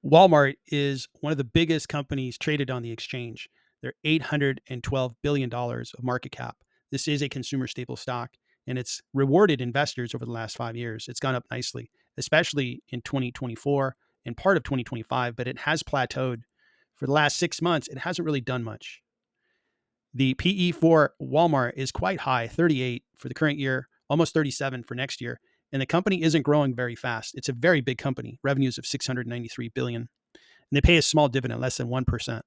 Walmart is one of the biggest companies traded on the exchange. They're $812 billion of market cap. This is a consumer staple stock, and it's rewarded investors over the last 5 years. It's gone up nicely, especially in 2024 and part of 2025, but it has plateaued. For the last 6 months, it hasn't really done much. The PE for Walmart is quite high, 38 for the current year, almost 37 for next year. And the company isn't growing very fast. It's a very big company, revenues of 693 billion. And they pay a small dividend, less than 1%.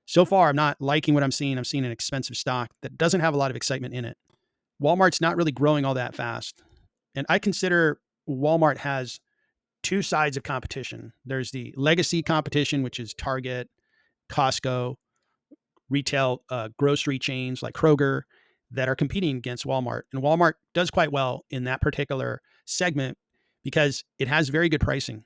So far, I'm not liking what I'm seeing. I'm seeing an expensive stock that doesn't have a lot of excitement in it. Walmart's not really growing all that fast. And I consider Walmart has two sides of competition. There's the legacy competition, which is Target, Costco, retail grocery chains like Kroger that are competing against Walmart. And Walmart does quite well in that particular segment because it has very good pricing.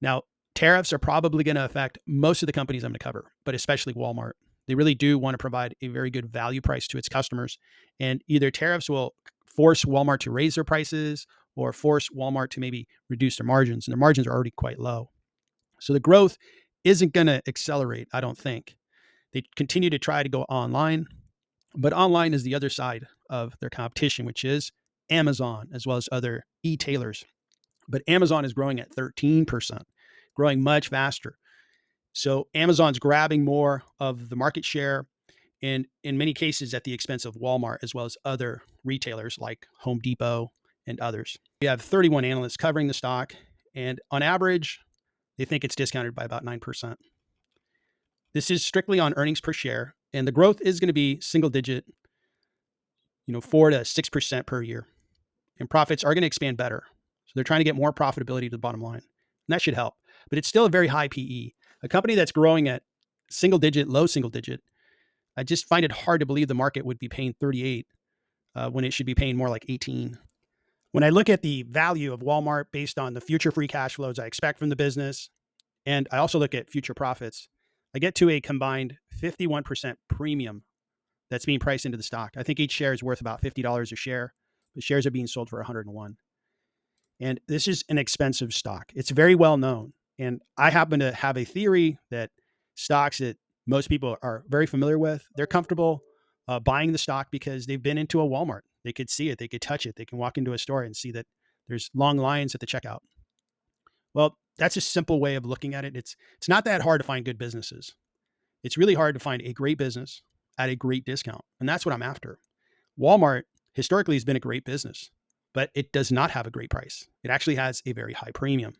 Now, tariffs are probably going to affect most of the companies I'm going to cover, but especially Walmart. They really do want to provide a very good value price to its customers. And either tariffs will force Walmart to raise their prices or force Walmart to maybe reduce their margins. And their margins are already quite low. So the growth isn't going to accelerate, I don't think. They continue to try to go online, but online is the other side of their competition, which is Amazon, as well as other e-tailers. But Amazon is growing at 13%, growing much faster. So Amazon's grabbing more of the market share, and in many cases at the expense of Walmart, as well as other retailers like Home Depot and others. We have 31 analysts covering the stock, and on average, they think it's discounted by about 9%. This is strictly on earnings per share, and the growth is going to be single digit, 4 to 6% per year. And profits are going to expand better. So they're trying to get more profitability to the bottom line. And that should help. But it's still a very high PE. A company that's growing at single digit, low single digit, I just find it hard to believe the market would be paying 38 when it should be paying more like 18. When I look at the value of Walmart based on the future free cash flows I expect from the business, and I also look at future profits, I get to a combined 51% premium that's being priced into the stock. I think each share is worth about $50 a share. The shares are being sold for 101. And this is an expensive stock. It's very well known. And I happen to have a theory that stocks that most people are very familiar with, they're comfortable buying the stock because they've been into a Walmart. They could see it, they could touch it, they can walk into a store and see that there's long lines at the checkout. Well, that's a simple way of looking at it. It's not that hard to find good businesses. It's really hard to find a great business at a great discount. And that's what I'm after. Walmart historically has been a great business, but it does not have a great price. It actually has a very high premium.